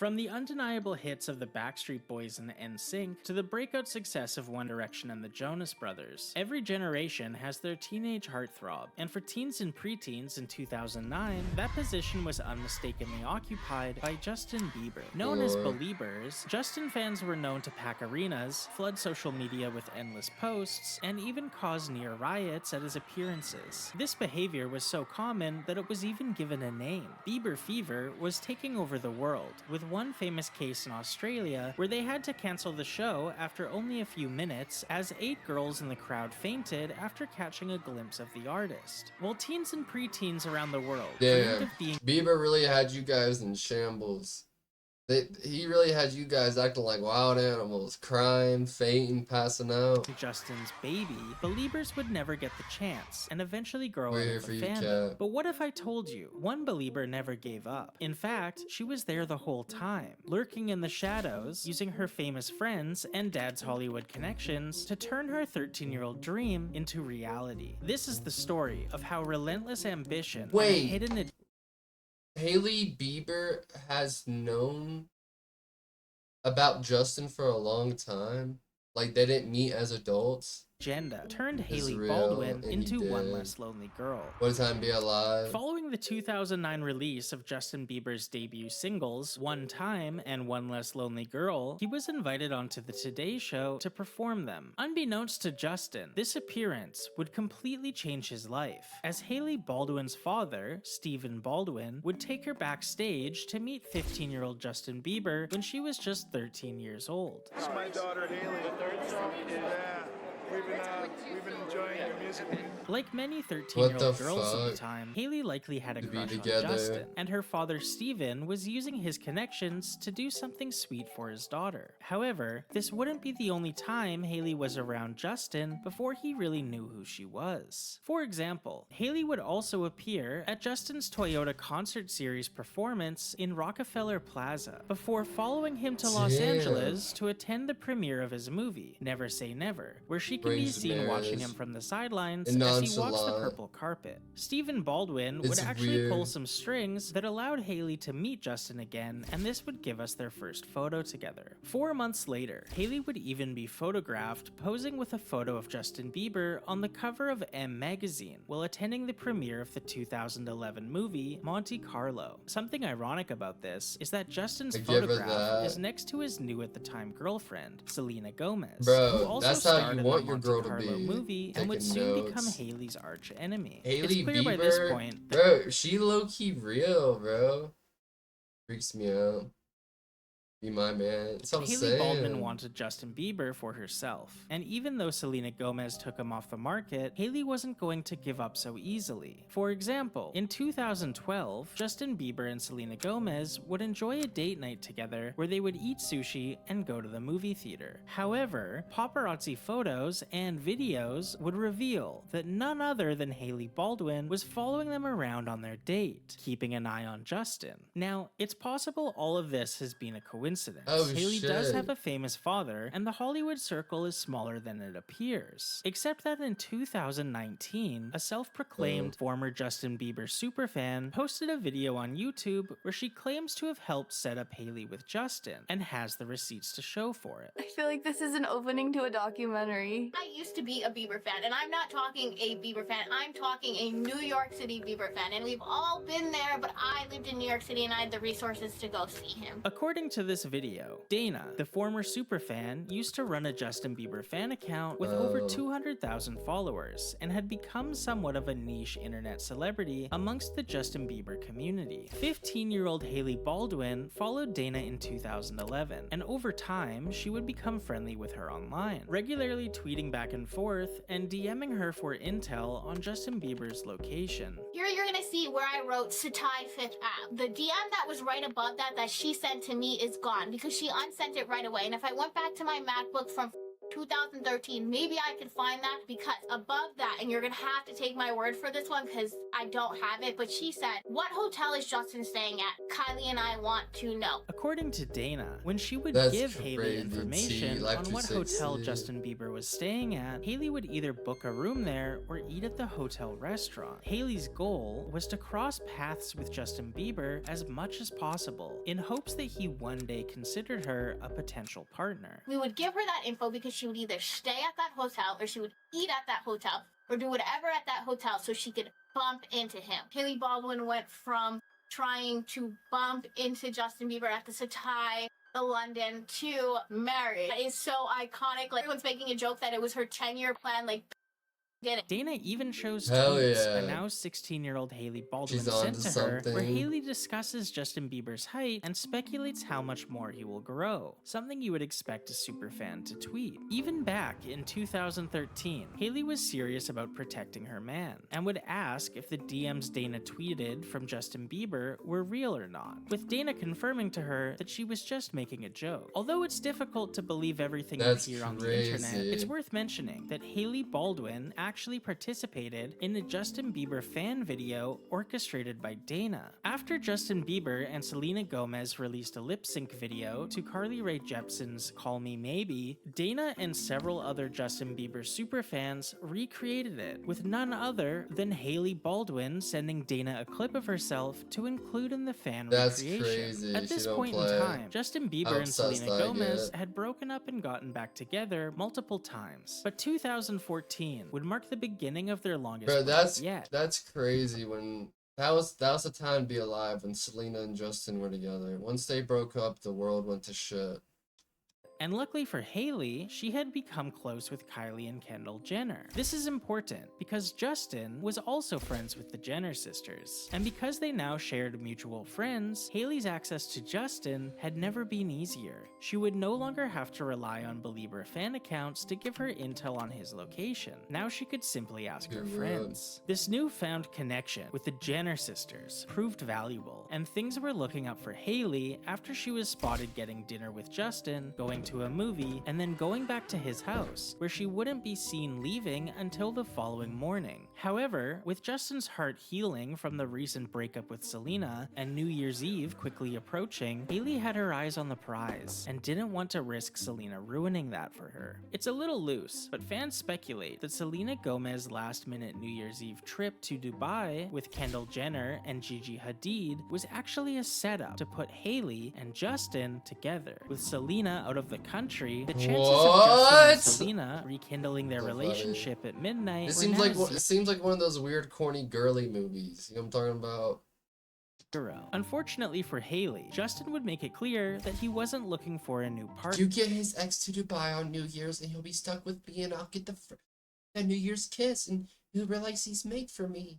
From the undeniable hits of the Backstreet Boys and NSYNC to the breakout success of One Direction and the Jonas Brothers, every generation has their teenage heartthrob, and for teens and preteens in 2009, that position was unmistakably occupied by Justin Bieber. Known as Beliebers, Justin fans were known to pack arenas, flood social media with endless posts, and even cause near riots at his appearances. This behavior was so common that it was even given a name. Bieber fever was taking over the world, with one famous case in Australia where they had to cancel the show after only a few minutes as 8 girls in the crowd fainted after catching a glimpse of the artist. While teens and preteens around the world dreamed of being Bieber really had you guys in shambles. He really had you guys acting like wild animals, crying, fainting, passing out. Justin's baby, Beliebers would never get the chance and eventually grow out of the you, fandom. Cat. But what if I told you, one Belieber never gave up? In fact, she was there the whole time, lurking in the shadows, using her famous friends and dad's Hollywood connections to turn her 13-year-old dream into reality. This is the story of how relentless ambition and a hidden Hailey Bieber has known about Justin for a long time. Like, they didn't meet as adults. agenda turned Hailey Baldwin into One Less Lonely Girl. What a time to be alive. Following the 2009 release of Justin Bieber's debut singles, One Time and One Less Lonely Girl, he was invited onto the Today Show to perform them. Unbeknownst to Justin, this appearance would completely change his life, as Hailey Baldwin's father, Stephen Baldwin, would take her backstage to meet 15-year-old Justin Bieber when she was just 13 years old. This is my daughter Hailey. The third song. Yeah. We've been enjoying your music. Like many 13-year-old girls at the time, Hailey likely had a crush on Justin, and her father Steven was using his connections to do something sweet for his daughter. However, this wouldn't be the only time Hailey was around Justin before he really knew who she was. For example, Hailey would also appear at Justin's Toyota concert series performance in Rockefeller Plaza, before following him to Los Angeles to attend the premiere of his movie, Never Say Never, where she can be seen watching him from the sidelines as he walks the purple carpet. Stephen Baldwin would actually pull some strings that allowed Hailey to meet Justin again, and this would give us their first photo together. 4 months later, Hailey would even be photographed posing with a photo of Justin Bieber on the cover of M magazine while attending the premiere of the 2011 movie Monte Carlo. Something ironic about this is that Justin's photograph is next to his new at the time girlfriend, Selena Gomez, who also starred in the Monte Carlo movie and would soon become Hailey's arch enemy. Hailey It's clear Bieber, by this point, bro, she low-key real, bro. Freaks me out. Be my man. That's what I'm Hailey saying. Baldwin wanted Justin Bieber for herself, and even though Selena Gomez took him off the market, Hailey wasn't going to give up so easily. For example, in 2012, Justin Bieber and Selena Gomez would enjoy a date night together where they would eat sushi and go to the movie theater. However, paparazzi photos and videos would reveal that none other than Hailey Baldwin was following them around on their date, keeping an eye on Justin. Now, it's possible all of this has been a coincidence. Hailey does have a famous father, and the Hollywood circle is smaller than it appears. Except that in 2019, a self-proclaimed former Justin Bieber superfan posted a video on YouTube where she claims to have helped set up Hailey with Justin, and has the receipts to show for it. I feel like this is an opening to a documentary. I used to be a Bieber fan, and I'm not talking a Bieber fan, I'm talking a New York City Bieber fan, and we've all been there, but I lived in New York City and I had the resources to go see him. According to this video, Dana, the former superfan, used to run a Justin Bieber fan account with over 200,000 followers and had become somewhat of a niche internet celebrity amongst the Justin Bieber community. 15-year-old Hailey Baldwin followed Dana in 2011, and over time, she would become friendly with her online, regularly tweeting back and forth and DMing her for intel on Justin Bieber's location. Here you're gonna see where I wrote Satai 5th app. The DM that was right above that she sent to me is gone because she unsent it right away. And if I went back to my MacBook from 2013. Maybe I could find that, because above that, and you're gonna have to take my word for this one because I don't have it, but she said, "What hotel is Justin staying at? Kylie and I want to know." According to Dana, when she would That's give Hailey crazy. information Life on what 360. hotel Justin Bieber was staying at, Hailey would either book a room there or eat at the hotel restaurant. Hailey's goal was to cross paths with Justin Bieber as much as possible, in hopes that he one day considered her a potential partner. We would give her that info because she would either stay at that hotel or she would eat at that hotel or do whatever at that hotel so she could bump into him. Hailey Baldwin went from trying to bump into Justin Bieber at the Satai, the London, to marriage. That is so iconic. Like, everyone's making a joke that it was her 10-year plan. Like, get it. Dana even shows Hell tweets yeah. a now 16-year-old Hailey Baldwin She's sent onto to her, where something. Hailey discusses Justin Bieber's height and speculates how much more he will grow, something you would expect a superfan to tweet. Even back in 2013, Hailey was serious about protecting her man, and would ask if the DMs Dana tweeted from Justin Bieber were real or not, with Dana confirming to her that she was just making a joke. Although it's difficult to believe everything That's you hear on the internet, crazy. it's worth mentioning that Hailey Baldwin actually participated in a Justin Bieber fan video orchestrated by Dana. After Justin Bieber and Selena Gomez released a lip sync video to Carly Rae Jepsen's Call Me Maybe, Dana and several other Justin Bieber superfans recreated it, with none other than Hailey Baldwin sending Dana a clip of herself to include in the fan That's recreation. crazy. At She this don't point play. in time, Justin Bieber How and obsessed Selena I Gomez get. had broken up and gotten back together multiple times, but 2014 would mark the beginning of their longest Bro, breakup yet. that's crazy. When that was the time to be alive when Selena and Justin were together. Once they broke up, the world went to shit. And luckily for Hailey, she had become close with Kylie and Kendall Jenner. This is important because Justin was also friends with the Jenner sisters. And because they now shared mutual friends, Hailey's access to Justin had never been easier. She would no longer have to rely on Belieber fan accounts to give her intel on his location. Now she could simply ask her Good friends. This newfound connection with the Jenner sisters proved valuable, and things were looking up for Hailey after she was spotted getting dinner with Justin, going to a movie, and then going back to his house, where she wouldn't be seen leaving until the following morning. However, with Justin's heart healing from the recent breakup with Selena and New Year's Eve quickly approaching, Hailey had her eyes on the prize and didn't want to risk Selena ruining that for her. It's a little loose, but fans speculate that Selena Gomez's last-minute New Year's Eve trip to Dubai with Kendall Jenner and Gigi Hadid was actually a setup to put Hailey and Justin together. With Selena out of the country, the chances of Justin and Selena rekindling their relationship at midnight It were seems now like one of those weird, corny, girly movies. You know what I'm talking about? zero. Unfortunately for Hailey, Justin would make it clear that he wasn't looking for a new partner. You get his ex to Dubai on New Year's, and he'll be stuck with me, and I'll get the New Year's kiss, and he'll realize he's made for me.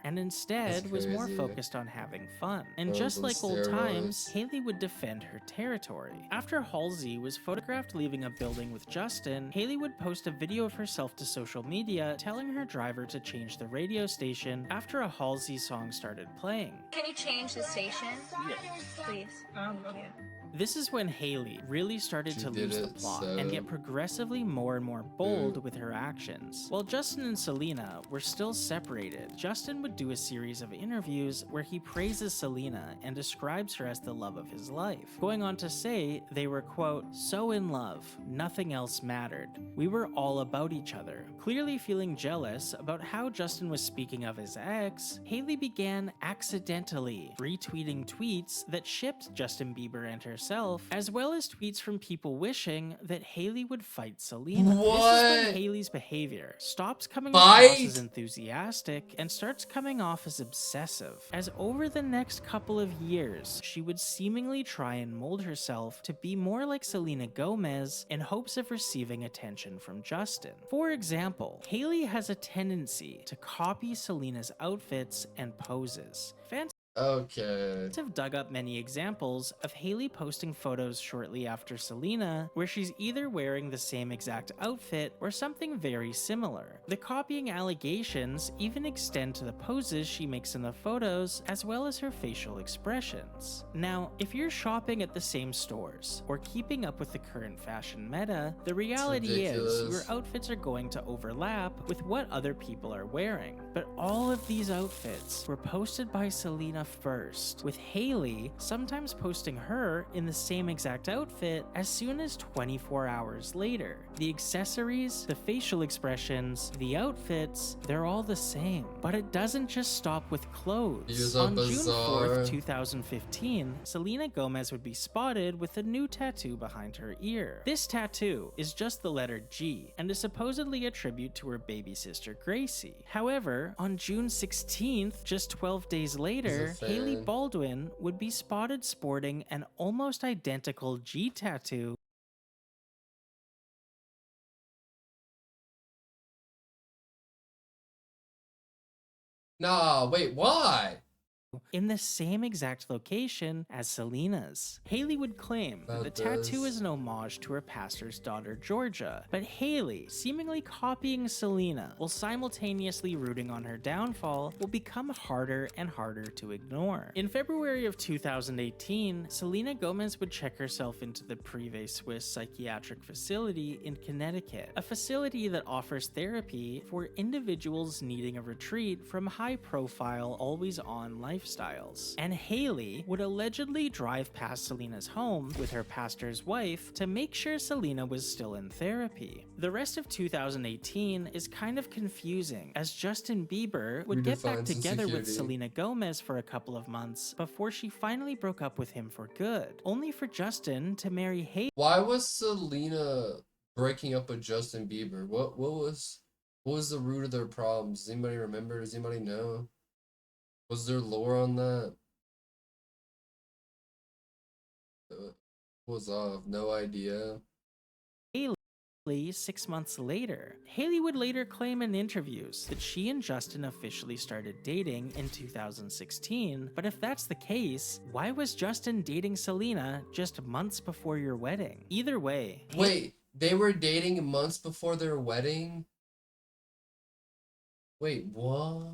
And instead That's was more crazy. focused on having fun. And Oh, just like those old times, steroids. Hailey would defend her territory. After Halsey was photographed leaving a building with Justin, Hailey would post a video of herself to social media telling her driver to change the radio station after a Halsey song started playing. Can you change the station? Yes. Please. Thank you. This is when Hailey really started She to did lose the it, plot so- and get progressively more and more bold with her actions. While Justin and Selena were still separated, Justin would do a series of interviews where he praises Selena and describes her as the love of his life, going on to say they were, quote, so in love, nothing else mattered. We were all about each other. Clearly feeling jealous about how Justin was speaking of his ex, Hailey began accidentally retweeting tweets that shipped Justin Bieber and herself, as well as tweets from people wishing that Hailey would fight Selena. This is when What? Hailey's behavior stops coming Fight? across as enthusiastic and starts coming off as obsessive, as over the next couple of years, she would seemingly try and mold herself to be more like Selena Gomez in hopes of receiving attention from Justin. For example, Hailey has a tendency to copy Selena's outfits and poses. Fans Okay. Have dug up many examples of Hailey posting photos shortly after Selena where she's either wearing the same exact outfit or something very similar. The copying allegations even extend to the poses she makes in the photos as well as her facial expressions. Now, if you're shopping at the same stores or keeping up with the current fashion meta, the reality is your outfits are going to overlap with what other people are wearing. But all of these outfits were posted by Selena first, with Hailey sometimes posting her in the same exact outfit as soon as 24 hours later. The accessories, the facial expressions, the outfits, they're all the same. But it doesn't just stop with clothes. On June 4th, 2015, Selena Gomez would be spotted with a new tattoo behind her ear. This tattoo is just the letter G and is supposedly a tribute to her baby sister Gracie. However, on June 16th, just 12 days later, Hailey Baldwin would be spotted sporting an almost identical G tattoo Nah, wait, why? in the same exact location as Selena's. Hailey would claim that the tattoo is an homage to her pastor's daughter Georgia, but Hailey, seemingly copying Selena while simultaneously rooting on her downfall, will become harder and harder to ignore. In February of 2018, Selena Gomez would check herself into the Privé Swiss psychiatric facility in Connecticut, a facility that offers therapy for individuals needing a retreat from high-profile, always-on lifestyles. And Hailey would allegedly drive past Selena's home with her pastor's wife to make sure Selena was still in therapy. The rest of 2018 is kind of confusing, as Justin Bieber would get back together with Selena Gomez for a couple of months before she finally broke up with him for good, only for Justin to marry Hailey. Why was Selena breaking up with Justin Bieber? What was the root of their problems? Does anybody remember? Does anybody know? Was there lore on that? Was off, no idea. 6 months later. Hailey would later claim in interviews that she and Justin officially started dating in 2016, but if that's the case, why was Justin dating Selena just months before your wedding? Either way. Wait, they were dating months before their wedding? Wait, what?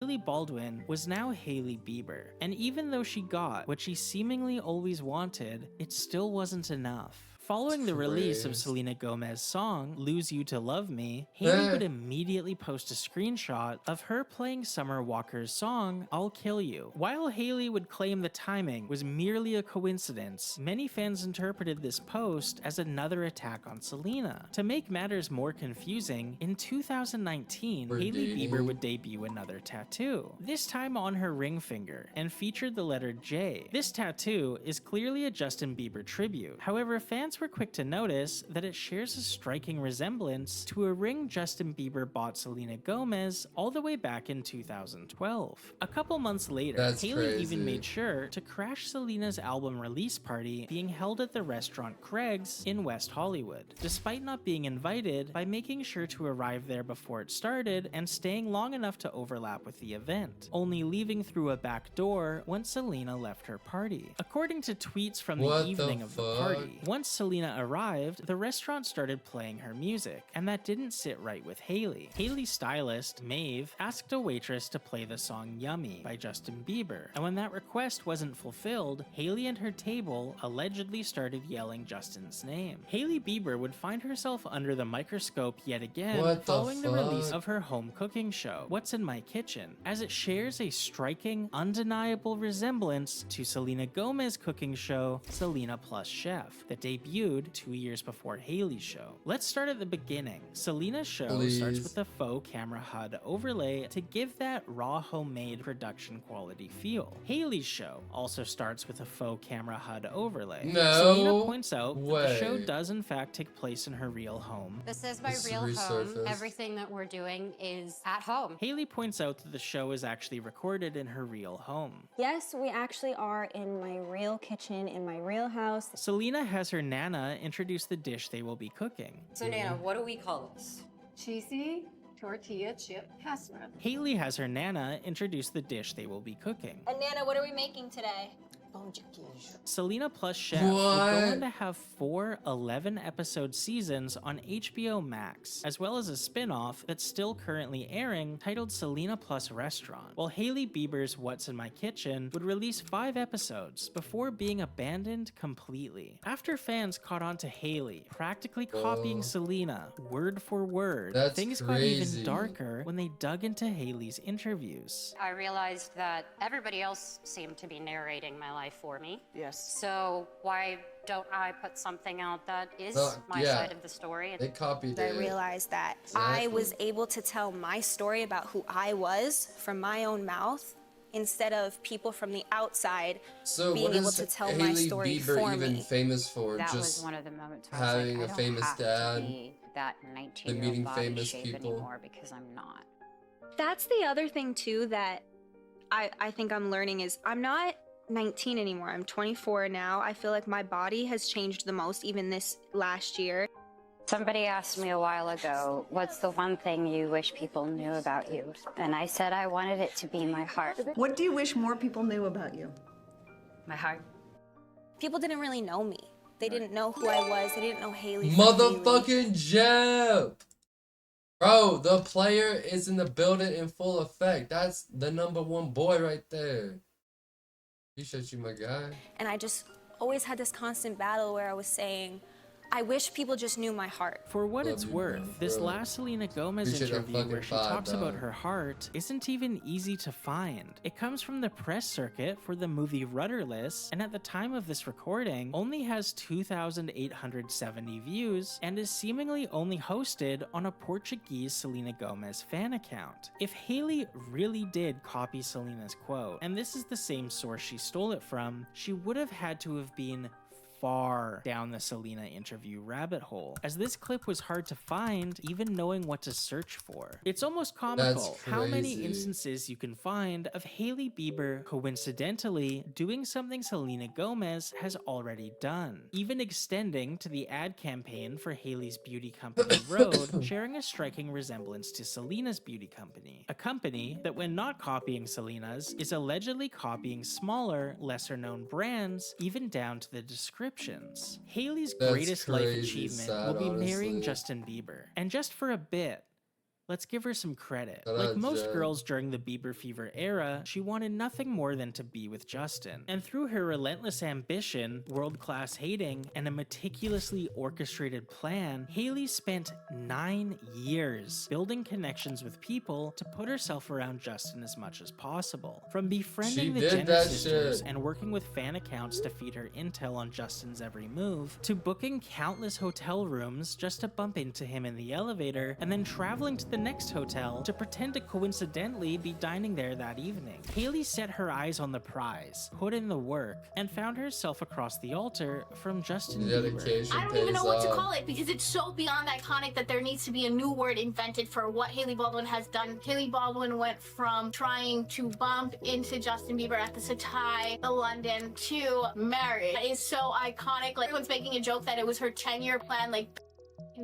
Hailey Baldwin was now Hailey Bieber, and even though she got what she seemingly always wanted, it still wasn't enough. Following the release of Selena Gomez's song, Lose You to Love Me, Hailey would immediately post a screenshot of her playing Summer Walker's song, I'll Kill You. While Hailey would claim the timing was merely a coincidence, many fans interpreted this post as another attack on Selena. To make matters more confusing, in 2019, Hailey Bieber would debut another tattoo, this time on her ring finger, and featured the letter J. This tattoo is clearly a Justin Bieber tribute. However, fans were quick to notice that it shares a striking resemblance to a ring Justin Bieber bought Selena Gomez all the way back in 2012. A couple months later, Hailey even made sure to crash Selena's album release party being held at the restaurant Craig's in West Hollywood, despite not being invited, by making sure to arrive there before it started and staying long enough to overlap with the event, only leaving through a back door once Selena left her party. According to tweets from the evening of the party, once Selena arrived, the restaurant started playing her music, and that didn't sit right with Hailey. Hailey's stylist, Maeve, asked a waitress to play the song Yummy by Justin Bieber, and when that request wasn't fulfilled, Hailey and her table allegedly started yelling Justin's name. Hailey Bieber would find herself under the microscope yet again following the release of her home cooking show, What's in My Kitchen, as it shares a striking, undeniable resemblance to Selena Gomez's cooking show, Selena Plus Chef, that debuted 2 years before Hailey's show. Let's start at the beginning. Selena's show starts with a faux camera HUD overlay to give that raw homemade production quality feel. Hailey's show also starts with a faux camera HUD overlay. Selena points out that the show does in fact take place in her real home. This is my real home. Everything that we're doing is at home. Hailey points out that the show is actually recorded in her real home. Yes, we actually are in my real kitchen, in my real house. Selena has her Nana introduce the dish they will be cooking. So Nana, what do we call this? Cheesy tortilla chip casserole. Hailey has her Nana introduce the dish they will be cooking. And Nana, what are we making today? Selena plus Chef would go on to have 4 11-episode seasons on HBO Max, as well as a spin-off that's still currently airing titled Selena Plus Restaurant, while Hailey Bieber's What's in My Kitchen would release 5 episodes before being abandoned completely. After fans caught on to Hailey practically copying Selena word for word, things got even darker when they dug into Hailey's interviews. I realized that everybody else seemed to be narrating my life for me. Yes. So why don't I put something out that is my side of the story? They copied I it. realized that I was able to tell my story about who I was from my own mouth instead of people from the outside being able to tell my story Bieber for even me. famous for? That just was one of the moments where I was having like, a famous I don't dad, have to be that 19-year-old meeting body famous shape people. anymore because I'm not. That's the other thing too that I think I'm learning is I'm not 19 anymore. I'm 24 now. I feel like my body has changed the most even this last year. Somebody asked me a while ago, what's the one thing you wish people knew about you? And I said I wanted it to be my heart. What do you wish more people knew about you? My heart. People didn't really know me. They didn't know who I was. They didn't know Hailey. Motherfucking Jeb! Bro, the player is in the building in full effect. That's the #1 boy right there. Appreciate you, my guy. And I just always had this constant battle where I was saying, I wish people just knew my heart. For what it's worth, this last Selena Gomez interview where she talks about her heart isn't even easy to find. It comes from the press circuit for the movie Rudderless, and at the time of this recording, only has 2,870 views, and is seemingly only hosted on a Portuguese Selena Gomez fan account. If Hailey really did copy Selena's quote, and this is the same source she stole it from, she would have had to have been far down the Selena interview rabbit hole, as this clip was hard to find even knowing what to search for. It's almost comical how many instances you can find of Hailey Bieber coincidentally doing something Selena Gomez has already done, even extending to the ad campaign for Hailey's beauty company Rhode, sharing a striking resemblance to Selena's beauty company, a company that when not copying Selena's is allegedly copying smaller, lesser known brands, even down to the description. Hailey's greatest life achievement will be marrying Justin Bieber. And just for a bit, let's give her some credit. Like most girls during the Bieber fever era, she wanted nothing more than to be with Justin. And through her relentless ambition, world-class hating, and a meticulously orchestrated plan, Hailey spent 9 years building connections with people to put herself around Justin as much as possible. From befriending the Jenner sisters and working with fan accounts to feed her intel on Justin's every move, to booking countless hotel rooms just to bump into him in the elevator, and then traveling to the next hotel to pretend to coincidentally be dining there that evening. Hailey set her eyes on the prize, put in the work, and found herself across the altar from Justin Bieber. I don't even know what to call it because it's so beyond iconic that there needs to be a new word invented for what Hailey Baldwin has done. Hailey Baldwin went from trying to bump into Justin Bieber at the Satai, the London, to marriage. It is so iconic. Like, everyone's making a joke that it was her 10-year plan. Like,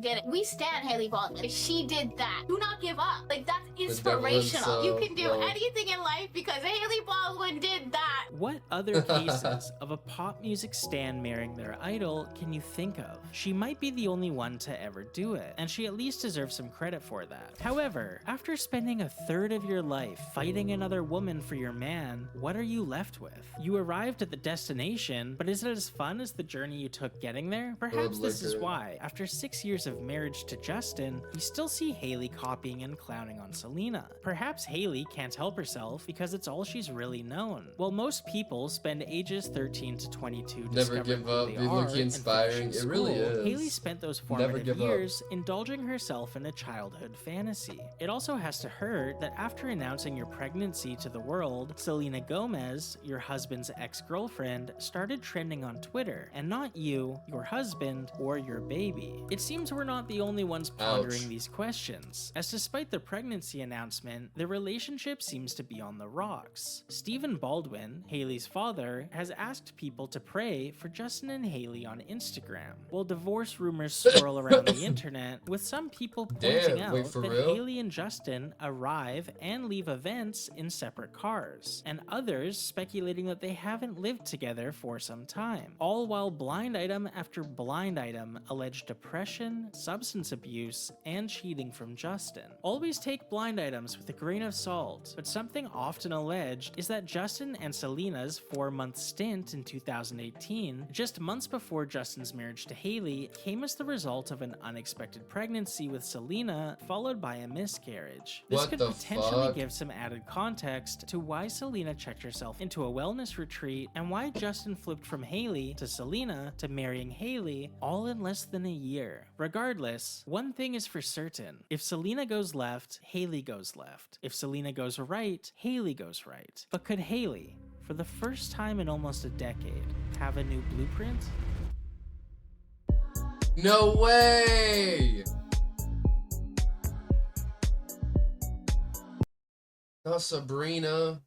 get it. We stand Hailey Baldwin. She did that. Do not give up. Like, that's inspirational. You can do anything in life because Hailey Baldwin did that. What other cases of a pop music stan marrying their idol can you think of? She might be the only one to ever do it, and she at least deserves some credit for that. However, after spending a third of your life fighting another woman for your man, what are you left with? You arrived at the destination, but is it as fun as the journey you took getting there? Perhaps this is why, after 6 years of marriage to Justin, we still see Hailey copying and clowning on Selena. Perhaps Hailey can't help herself because it's all she's really known. While most people spend ages 13 to 22 never give up, be looking inspiring. It really is. Hailey spent those formative years indulging herself in a childhood fantasy. It also has to hurt that after announcing your pregnancy to the world, Selena Gomez, your husband's ex-girlfriend, started trending on Twitter, and not you, your husband, or your baby. It seems fans were not the only ones pondering Ouch. these questions, as despite the pregnancy announcement, the relationship seems to be on the rocks. Stephen Baldwin, Hailey's father, has asked people to pray for Justin and Hailey on Instagram, while divorce rumors swirl around the internet, with some people pointing Damn, out wait, for that real? Hailey and Justin arrive and leave events in separate cars, and others speculating that they haven't lived together for some time, all while blind item after blind item allege depression, substance abuse, and cheating from Justin. Always take blind items with a grain of salt, but something often alleged is that Justin and Selena's 4-month stint in 2018, just months before Justin's marriage to Hailey, came as the result of an unexpected pregnancy with Selena, followed by a miscarriage. This What could the potentially fuck? give some added context to why Selena checked herself into a wellness retreat and why Justin flipped from Hailey to Selena to marrying Hailey all in less than a year. Regardless, one thing is for certain. If Selena goes left, Hailey goes left. If Selena goes right, Hailey goes right. But could Hailey, for the first time in almost a decade, have a new blueprint? No way! Not Sabrina.